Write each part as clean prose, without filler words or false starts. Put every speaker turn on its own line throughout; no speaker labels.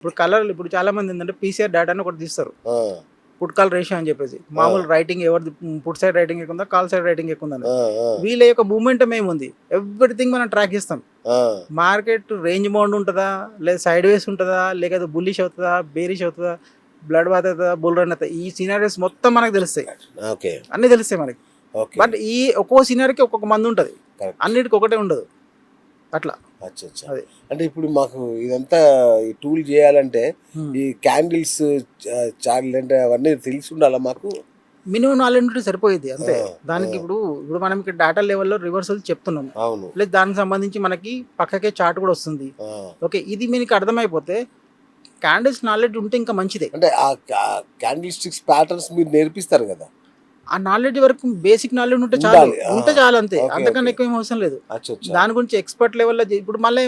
ఇప్పుడు కలర్లు ఇప్పుడు చాలా మంది ఏంటంటే పీసీఆర్ డేటా అని ఒకటి తీస్తారు.
ఆ!
ఫుడ్ కాల్ రేషియో అని చెప్పేసి. మామూలు రైటింగ్ ఎవరిది ఫుడ్ సైడ్ రైటింగ్ ఎక్కువ ఉందా? కాల్ సైడ్ రైటింగ్ ఎక్కువ ఉందని.
ఆ! ఆ!
వీళ్ళ యొక్క మూవ్‌మెంటం ఏముంది? ఎవ్రీథింగ్ మనం ట్రాక్ చేస్తాం.
ఆ!
మార్కెట్ రేంజ్ బౌండ్ ఉంటదా? లేదా సైడ్ వేస్ ఉంటదా? లేకపోతే బుల్లిష్ అవుతదా? బేరిష్ అవుతదా? బ్లడ్ బాత్ అవుతదా? బుల్ రన్ అవుతదా? ఈ సినారియోస్ మొత్తం మనకు తెలుస్తాయి.
ఓకే.
అన్నీ తెలుస్తాయి మనకి.
ఓకే.
బట్ ఈ ఒక్కో సినారీకి ఒక్కొక్క మందుంటది.
కరెక్ట్.
అన్నిటికి ఒకటే ఉండదు. అట్లా.
అచ్చచ్చా!
అది.
అంటే ఇప్పుడు మాకు ఇదంతా ఈ టూల్ చేయాలంటే
హ్మ్.
ఈ క్యాండిల్స్ చార్ట్‌లు అంటే అవన్నీ తెలిసుండాలా మాకు?
మినిమమ్ నాలెడ్జ్ ఉంటే సరిపోయిద్ది అంతే.
ఆ!
దానికి
ఆ!
ఇప్పుడు మనం ఇక్కడ డేటా లెవెల్‌లో రివర్సల్ చెప్తున్నాం.
అవును.
ప్లస్ దానికి సంబంధించి మనకి పక్కకే చార్ట్ కూడా వస్తుంది.
ఆ!
ఓకే. ఇది మీకు అర్థమైపోతే క్యాండిల్స్ నాలెడ్జ్ ఉంటే ఇంకా మంచిదే.
అంటే ఆ క్యాండిల్ స్టిక్స్ ప్యాటర్న్స్ మీరు నేర్పిస్తారు కదా!
ఆ నాలెడ్జ్ వరకు బేసిక్ నాలెడ్జ్ ఉంటే చాలు.
ఉండాలి.
ఉంటే
ఆహా!
చాలు అంతే.
ఓకే.
అంతకన్నా
ఓకే.
ఎక్కువ ఏం అవసరం లేదు.
అచ్చచ్చా!
దాని గురించి ఎక్స్‌పర్ట్ లెవెల్‌లో ఇప్పుడు మళ్ళీ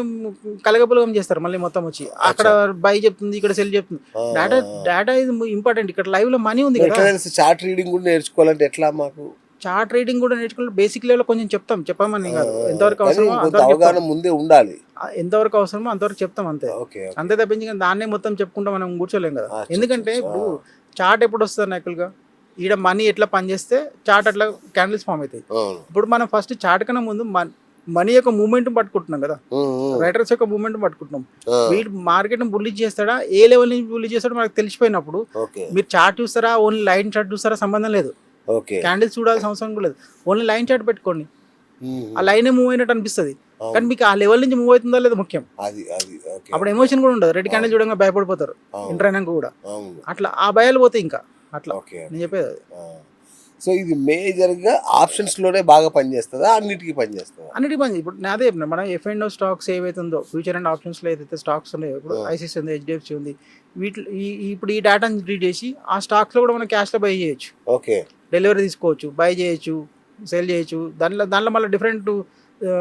కలగపులగం చేస్తారు మళ్ళీ మొత్తం వచ్చి. అక్కడ
అచ్చా!
బై చెప్తుంది, ఇక్కడ సెల్ చెప్తుంది.
ఆ!
డేటా
ఆ! ఆ!
Data is important. ఇక్కడ లైవ్‌లో మనీ ఉంది
మరి
కదా!
ఎట్లా తెలుసు చార్ట్ రీడింగ్ కూడా నేర్చుకోవాలంటే ఎట్లా మాకు?
చార్ట్ రీడింగ్ కూడా నేర్చుకుంటే బేసిక్ లెవెల్‌లో కొంచెం చెప్తాం. చెప్పమని
ఆ!
కాదు.
ఆ! ఆ!
ఎంతవరకు
కానీ
అవసరమో
కొంత
అంతవరకు చెప్తాం.
అవగాహన ముందే ఉండాలి.
ఎంతవరకు అవసరమో అంతవరకు చెప్తాం అంతే.
ఓకే. ఓకే.
అంతే తప్పించి ఇంక దాన్నే మొత్తం చెప్పుకుంటా మనం కూర్చోలేం కదా! ఎందుకంటే
అచ్చచ్చచ్చా!
ఇప్పుడు చార్ట్ ఎప్పుడొస్తది యాక్చువల్‌గా? ఈడ మనీ ఎట్లా పనిచేస్తే చార్ట్ అట్లా క్యాండిల్స్ ఫార్మ్ అయితాయి.
అవును.
ఇప్పుడు మనం ఫస్ట్ చార్ట్ కన్నా ముందు మనీ యొక్క మూవ్‌మెంట్‌ని పట్టుకుంటున్నాం కదా!
హ్మ్. హ్మ్.
రైటర్స్ యొక్క మూవ్‌మెంట్‌ని పట్టుకుంటున్నాం.
ఆ!
వీడు మార్కెట్‌ని బుల్లిష్ చేస్తాడా? ఏ లెవెల్ నుంచి బుల్లిష్ చేస్తాడో మనకు తెలిసిపోయినప్పుడు
ఓకే.
మీరు చార్ట్ చూస్తారా? ఓన్లీ లైన్ చార్ట్ చూస్తారా? సంబంధం లేదు.
ఓకే.
క్యాండిల్స్ చూడాల్సిన అవసరం కూడా లేదు. ఓన్లీ లైన్ చార్ట్ పెట్టుకోండి. ఆ
హుహు.
లైనే మూవ్ అయినట్టు అనిపిస్తది. కానీ
అవును.
మీకు ఆ లెవెల్ నుంచి మూవ్ అవుతుందా లేదా ముఖ్యం.
అది. అది. ఓకే.
అప్పుడు
ఓకే.
ఎమోషన్ కూడా ఉండదు. రెడ్ క్యాండిల్
అవును.
చూడంగానే భయపడిపోతారు.
అవును.
ఎంటర్ అయినంక కూడా.
అవును.
అట్లా ఆ భయాలు పోతాయి ఇంకా. అట్లా.
ఓకే.
నేను
ఓకే.
చెప్పేది అది.
ఆ! సో, ఇది మేజర్‌గా ఆప్షన్స్‌లోనే బాగా పనిచేస్తదా? అన్నిటికి పనిచేస్తదా?
అన్నిటికి పని ఇప్పుడు నేను అదే చెప్పిన మనం ఎఫ్ అండ్ ఓ స్టాక్స్ ఏవైతే ఉందో ఫ్యూచర్ అండ్ ఆప్షన్స్‌లో ఏదైతే స్టాక్స్ ఉన్నాయో ఇప్పుడు
ఆ!
ఐసీఐసీ ఉంది, హెచ్‌డిఎఫ్‌సి ఉంది. వీటిలో ఇప్పుడు ఈ డేటాని రీడ్ చేసి ఆ స్టాక్స్‌లో కూడా మనం క్యాష్‌లో బై చేయొచ్చు.
ఓకే.
డెలివరీ తీసుకోవచ్చు, బై చేయొచ్చు, సెల్ చేయొచ్చు. దాంట్లో మళ్ళీ డిఫరెంట్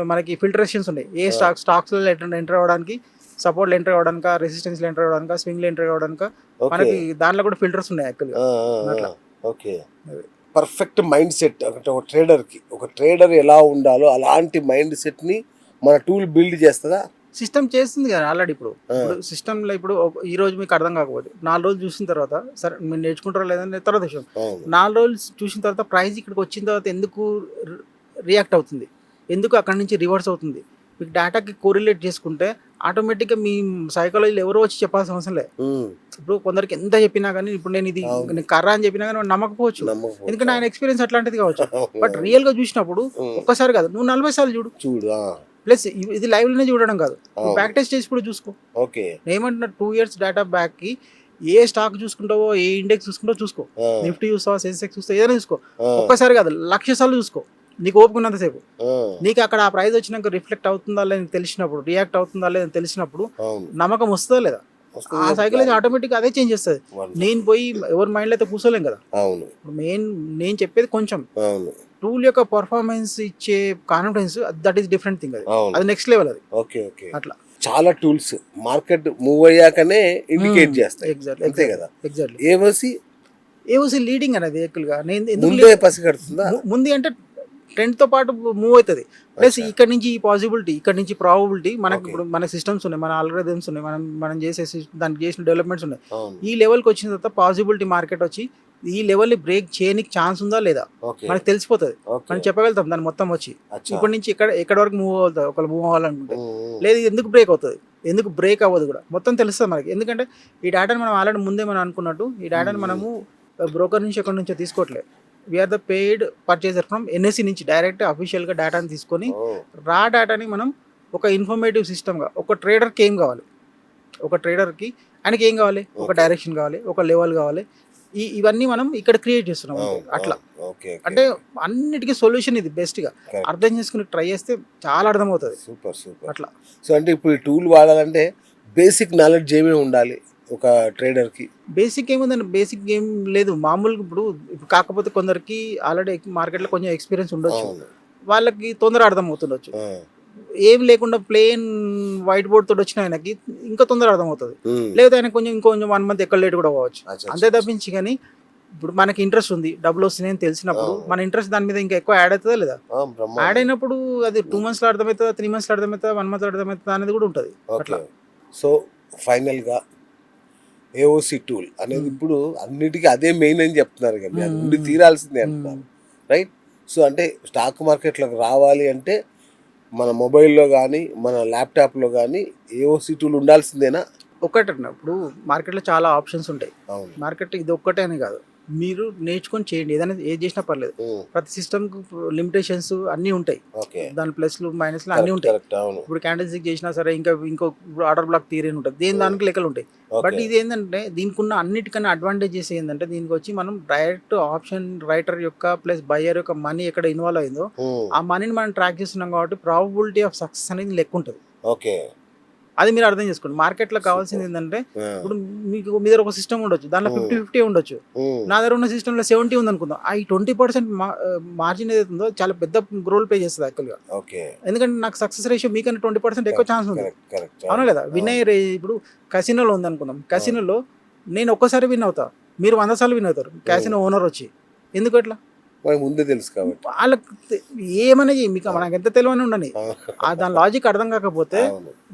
మనకి ఫిల్టరేషన్స్ ఉన్నాయి. ఏ
ఆ!
స్టాక్స్‌లో ఎంటర్ అవ్వడానికి, సపోర్ట్‌లో ఎంటర్ అవ్వడానికా, రెసిస్టెన్స్‌లో ఎంటర్ అవ్వడానికా, స్వింగ్‌లో ఎంటర్ అవ్వడానికా
ఓకే.
మనకి దాంట్లో కూడా ఫిల్టర్స్ ఉన్నాయి యాక్చువల్‌గా.
ఆ! ఆ! ఆ!
అట్లా.
ఓకే.
అది.
పర్ఫెక్ట్ మైండ్ సెట్ అంటే ఒక ట్రేడర్‌కి. ఒక ట్రేడర్ ఎలా ఉండాలో అలాంటి మైండ్ సెట్‌ని మన టూల్ బిల్డ్ చేస్తదా?
సిస్టమ్ చేస్తుంది కదా ఆల్రెడీ ఇప్పుడు.
ఆ!
ఇప్పుడు సిస్టమ్‌లో ఇప్పుడు ఈరోజు మీకు అర్థం కాకపోతే 4 రోజులు చూసిన తర్వాత సరే మీరు నేర్చుకుంటారో లేదని తర్వాత విషయం.
అవును.
4 రోజులు చూసిన తర్వాత ప్రైస్ ఇక్కడికి వచ్చిన తర్వాత ఎందుకు రి రియాక్ట్ అవుతుంది? ఎందుకు అక్కడి నుంచి రివర్స్ అవుతుంది? మీకు డేటాకి కోరిలేట్ చేసుకుంటే ఆటోమేటిక్‌గా మీ సైకాలజీలో ఎవరో వచ్చి చెప్పాల్సిన అవసరం లే.
హ్మ్.
ఇప్పుడు కొందరికి ఎంత చెప్పినా గానీ ఇప్పుడు
అవును.
నేను కర్ర అని చెప్పినా గానీ వాడు నమ్మకపోవచ్చు.
నమ్మకపోవచ్చు.
ఎందుకంటే ఆయన
అవును.
ఎక్స్‌పీరియన్స్ అట్లాంటిది కావచ్చు. బట్
అవునవును.
రియల్‌గా చూసినప్పుడు
హ్మ్.
ఒక్కసారి కాదు నువ్వు 40 సార్లు చూడు.
చూడు. ఆ!
ప్లస్ ఇది లైవ్‌లోనే చూడడం కాదు. నువ్వు
అవును.
బ్యాక్ టెస్ట్ చేసి కూడా చూసుకో.
ఓకే.
నేనేమంటున్నా 2 ఇయర్స్ డేటా బ్యాక్‌కి ఏ స్టాక్ చూసుకుంటావో, ఏ ఇండెక్స్ చూసుకుంటావో చూసుకో.
ఆ!
నిఫ్టీ చూస్తావా, సెన్సెక్స్ చూస్తావా ఏదైనా చూసుకో.
ఆ!
ఒక్కసారి కాదు 1,00,000 సార్లు చూసుకో. నీకు ఓపిక ఉన్నంత సేపు.
ఆ!
నీకు అక్కడ ఆ ప్రైస్ వచ్చినాక రిఫ్లెక్ట్ అవుతుందా లేదని తెలిసినప్పుడు, రియాక్ట్ అవుతుందా లేదని తెలిసినప్పుడు
అవును.
నమ్మకం వస్తదా లేదా?
వస్తది
ఆ
కదా
సైకాలజీ
క్లారిటీ.
ఆటోమేటిక్‌గా అదే చేంజ్ చేస్తది. నేను
వండర్‌ఫుల్.
పోయి ఎవరి మైండ్‌లో అయితే కూర్చోలేం కదా!
అవును.
ఇప్పుడు నేను చెప్పేది కొంచెం.
అవును.
టూల్ యొక్క పెర్ఫార్మన్స్ ఇచ్చే confidence that is different thing అది.
అవును.
అది నెక్స్ట్ లెవెల్ అది.
ఓకే. ఓకే.
అట్లా.
చాలా టూల్స్ మార్కెట్ మూవ్ అయ్యాకనే ఇండికేట్ చేస్తాయి.
ఎగ్జాక్ట్‌లీ.
అంతే కదా!
ఎగ్జాక్ట్‌లీ.
ఏఓసి
ఏఓసీ లీడింగ్ అనేది యాక్చువల్‌గా నేను ఎందుకు
ముందే పసిగడుతుందా?
ముందు అంటే ట్రెండ్‌తో పాటు మూవ్ అయితది. ప్లస్
అచ్చా!
ఇక్కడి నుంచి ఈ పాసిబిలిటీ, ఇక్కడి నుంచి ప్రాబబిలిటీ మనకి
ఓకే.
ఇప్పుడు మన సిస్టమ్స్ ఉన్నాయి. మన ఆల్గోరిథమ్స్ ఉన్నాయి. మనం చేసే దానికి చేసిన డెవలప్‌మెంట్స్ ఉన్నాయి.
అవును.
ఈ లెవెల్‌కి వచ్చిన తర్వాత పాసిబిలిటీ మార్కెట్ వచ్చి ఈ లెవెల్‌ని బ్రేక్ చేయనికి ఛాన్స్ ఉందా లేదా?
ఓకే.
మనకు తెలిసిపోతది.
ఓకే.
మనం చెప్పగలుగుతాం దాన్ని మొత్తం వచ్చి.
అచ్చా!
ఇప్పటి నుంచి ఎక్కడి వరకు మూవ్ అవుతది ఒకవేళ మూవ్ అవ్వాలనుకుంటే.
హ్మ్. హ్మ్.
లేదు ఇది ఎందుకు బ్రేక్ అవుతది? ఎందుకు బ్రేక్ అవ్వదు కూడా. మొత్తం తెలుస్తది మనకి. ఎందుకంటే ఈ డేటాని మనం ఆల్రెడీ ముందే మనం అనుకున్నట్టు ఈ
హ్మ్.
డేటాని
హ్మ్.
మనము బ్రోకర్ నుంచి ఎక్కడి నుంచో తీసుకోవట్లే. We are the paid purchaser from NSC నుంచి డైరెక్ట్ అఫీషియల్‌గా డేటాని తీసుకొని
ఓహ్!
రా డేటాని మనం ఒక ఇన్ఫర్మేటివ్ సిస్టమ్‌గా ఒక ట్రేడర్‌కి ఏం కావాలి? ఒక ట్రేడర్‌కి ఆయనకి ఏం కావాలి? ఒక
ఓకే.
డైరెక్షన్ కావాలి. ఒక లెవెల్ కావాలి. ఇవన్నీ మనం ఇక్కడ క్రియేట్ చేస్తున్నాం అంతే.
అవును.
అట్లా.
అవును. ఓకే. ఓకే.
అంటే
ఓకే.
అన్నిటికి సొల్యూషన్ ఇది బెస్ట్‌గా.
కరెక్ట్.
అర్థం చేసుకొని ట్రై చేస్తే చాలా అర్థమవుతది.
సూపర్. సూపర్.
అట్లా.
సో, అంటే ఇప్పుడు ఈ టూల్ వాడాలంటే బేసిక్ నాలెడ్జ్ ఏమేమి ఉండాలి ఒక ట్రేడర్‌కి?
బేసిక్ ఏముందండి. బేసిక్ ఏం లేదు. మామూలుగా ఇప్పుడు కాకపోతే కొందరికి ఆల్రెడీ మార్కెట్‌లో కొంచెం ఎక్స్‌పీరియన్స్ ఉండొచ్చు.
అవును.
వాళ్ళకి తొందరగా అర్థమవుతుండొచ్చు.
ఆ!
ఏం లేకుండా ప్లెయిన్ వైట్ బోర్డ్ తోటి వచ్చిన ఆయనకి ఇంకా తొందరగా అర్థమవుతది.
హ్మ్.
లేకపోతే ఆయనకు ఇంకొంచెం 1 మంత్ ఎక్కువ లేట్ కూడా అవ్వచ్చు.
అచ్చా!
అంతే
అచ్చా! అచ్చా!
తప్పించి గాని ఇప్పుడు మనకి ఇంట్రెస్ట్ ఉంది. డబ్బులొస్తున్నాయని తెలిసినప్పుడు
అవును.
మన ఇంట్రెస్ట్ దాని మీద ఇంకా ఎక్కువ యాడ్ అయితదా లేదా?
ఆ!
యాడ్
బ్రహ్మాండం.
అయినప్పుడు అది 2 మంత్స్‌లో అర్థమైతదా? 3 మంత్స్‌లో అర్థమైతదా? 1 మంత్‌లో అర్థమైతదా? అనేది కూడా ఉంటది.
ఓకే.
అట్లా.
సో, ఫైనల్‌గా ఏఓసి టూల్ అనేది ఇప్పుడు అన్నిటికీ అదే మెయిన్ అని చెప్తున్నారు కదా, అది ఉండి తీరాల్సిందే అంటున్నారు, రైట్? సో అంటే స్టాక్ మార్కెట్లోకి రావాలి అంటే మన మొబైల్లో కానీ మన ల్యాప్టాప్లో కానీ ఏఓసి టూల్ ఉండాల్సిందేనా?
ఒకటే ఇప్పుడు మార్కెట్లో చాలా ఆప్షన్స్ ఉంటాయి.
అవును.
మార్కెట్ ఇది ఒక్కటే అని కాదు, మీరు నేర్చుకొని చేయండి, ఏదైనా ఏది చేసినా పర్లేదు. ప్రతి సిస్టమ్కి లిమిటేషన్స్ అన్నీ ఉంటాయి,
ఓకే,
దాని ప్లస్లు మైనస్లు అన్నీ ఉంటాయి.
కరెక్ట్. అవును.
ఇప్పుడు క్యాండిల్స్టిక్ చేసినా సరే, ఇంకో ఆర్డర్ బ్లాక్ థియరీ అని ఉంటుంది, దేని దానికి లెక్కలు ఉంటాయి. But
okay.
ఇది ఏంటంటే దీనికి ఉన్న అన్నిటికన్నా అడ్వాంటేజెస్ ఏంటంటే, దీనికి వచ్చి మనం డైరెక్ట్ ఆప్షన్ రైటర్ యొక్క ప్లస్ బయ్యర్ యొక్క మనీ ఎక్కడ ఇన్వాల్వ్ అయిందో ఆ మనీని మనం ట్రాక్ చేస్తున్నాం కాబట్టి ప్రాబబిలిటీ ఆఫ్ సక్సెస్ అనేది లెక్క ఉంటుంది.
ఓకే,
అది మీరు అర్థం చేసుకోండి. మార్కెట్లో కావాల్సింది ఏంటంటే, ఇప్పుడు మీకు మీ దగ్గర ఒక సిస్టమ్ ఉండొచ్చు, దాంట్లో 50-50 ఉండొచ్చు. నా దగ్గర ఉన్న సిస్టంలో 70 ఉంది అనుకుందాం, ఈ 20% మార్జిన్ ఏదైతే ఉందో చాలా పెద్ద రోల్ ప్లే చేస్తుంది యాక్చువల్గా.
ఓకే,
ఎందుకంటే నాకు సక్సెస్ రేషియో మీకన్నా 20% ఎక్కువ ఛాన్స్ ఉంది.
కరెక్ట్.
అవునా కదా? విన్ అయ్యే ఇప్పుడు కసినోలో ఉంది అనుకుందాం, కసినోలో నేను ఒక్కసారి విన్ అవుతా, మీరు 100 సార్లు విన్ అవుతారు, క్యాసినో ఓనర్ వచ్చి. ఎందుకు అట్లా?
ముందే తెలుసు కాబట్టి
వాళ్ళకి ఏమన్నా మీకు మనకు ఎంత తెలియని ఉండని, దాని లాజిక్ అర్థం కాకపోతే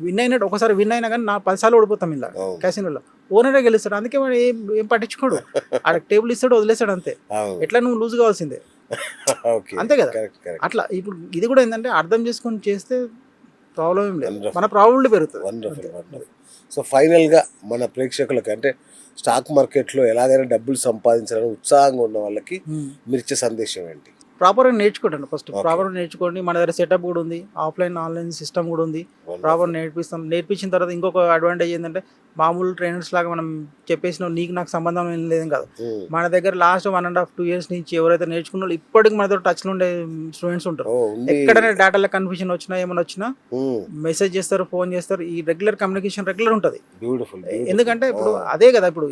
విన్ అయినట్టు ఒకసారి విన్ అయినా కానీ నా 10 సార్లు ఓడిపోతాం ఇలా క్యాసినోలో. ఓనరే గెలుస్తాడు, అందుకే వాడు ఏం పట్టించుకోడు, ఆడ టేబుల్ ఇస్తాడు వదిలేస్తాడు అంతే. ఎట్లా నువ్వు లూజ్ కావాల్సిందే, అంతే కదా? అట్లా ఇప్పుడు ఇది కూడా ఏంటంటే అర్థం చేసుకొని చేస్తే ప్రాబ్లం ఏం లేదు, మన ప్రాబిలిటీ పెరుగుతుంది.
వండర్ఫుల్. సో ఫైనల్గా మన ప్రేక్షకులకి అంటే స్టాక్ మార్కెట్లో ఎలాగైనా డబ్బులు సంపాదించాలని ఉత్సాహంగా ఉన్న వాళ్ళకి మీరు ఇచ్చే సందేశం ఏంటి?
ప్రాపర్గా నేర్చుకోండి. ఫస్ట్ ప్రాపర్గా నేర్చుకోండి. మన దగ్గర సెటప్ కూడా ఉంది, ఆఫ్లైన్ ఆన్లైన్ సిస్టమ్ కూడా ఉంది. ప్రాపర్ నేర్పించిన తర్వాత ఇంకొక అడ్వాంటేజ్ ఏంటంటే, మామూలు ట్రైనర్స్ లాగా మనం చెప్పేసిన నీకు నాకు సంబంధం ఏం లేదని కాదు, మన దగ్గర లాస్ట్ 1.5-2 years నుంచి ఎవరైతే నేర్చుకున్న వాళ్ళు ఇప్పటికి మన దగ్గర టచ్లో ఉండే స్టూడెంట్స్ ఉంటారు. ఎక్కడైనా డేటాలో కన్ఫ్యూజన్ వచ్చినా ఏమైనా వచ్చినా మెసేజ్ చేస్తారు, ఫోన్ చేస్తారు. ఈ రెగ్యులర్ కమ్యూనికేషన్ రెగ్యులర్ ఉంటుంది. ఎందుకంటే ఇప్పుడు అదే కదా, ఇప్పుడు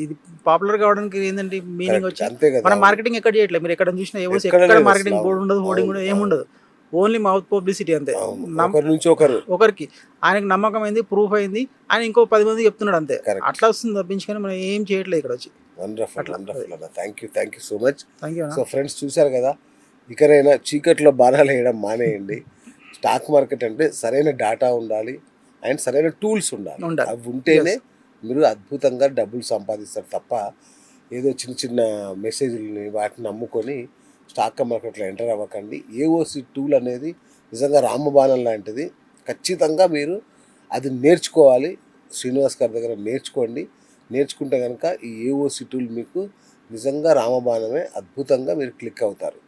ఇది పాపులర్ కావడానికి ఏంటంటే మీనింగ్ వచ్చి మనం మార్కెటింగ్ ఎక్కడ చేయట్లేదు. మీరు ఎక్కడ చూసినా ఎక్కడ మార్కెటింగ్ బోర్డు ఉండదు, హోర్డింగ్ కూడా ఏముండదు, ఓన్లీ మౌత్ పబ్లిసిటీ అంతే. ఒకరికి ఆయనకు నమ్మకం అయింది, ప్రూఫ్ అయింది, ఆయన ఇంకో 10 మంది చెప్తున్నాడు అంతే. అట్లా వస్తుంది తప్పించుకొని మనం ఏం చేయట్లేదు ఇక్కడ వచ్చి.
Wonderful. Thank you so much.
Thank you.
So friends చూసారు కదా, ఇకనైనా చీకట్లో బాణాలు వేయడం మానేయండి. స్టాక్ మార్కెట్ అంటే సరైన డేటా ఉండాలి అండ్ సరైన టూల్స్ ఉండాలి. అవి ఉంటేనే మీరు అద్భుతంగా డబ్బులు సంపాదిస్తారు తప్ప ఏదో చిన్న చిన్న మెసేజ్ని వాటిని నమ్ముకొని స్టాక్ మార్కెట్లో ఎంటర్ అవ్వకండి. ఏఓసి టూల్ అనేది నిజంగా రామబాణం లాంటిది. ఖచ్చితంగా మీరు అది నేర్చుకోవాలి. శ్రీనివాస్ గారి దగ్గర నేర్చుకుంటే కనుక ఈ ఏఓసి టూల్ మీకు నిజంగా రామబాణమే, అద్భుతంగా మీరు క్లిక్ అవుతారు.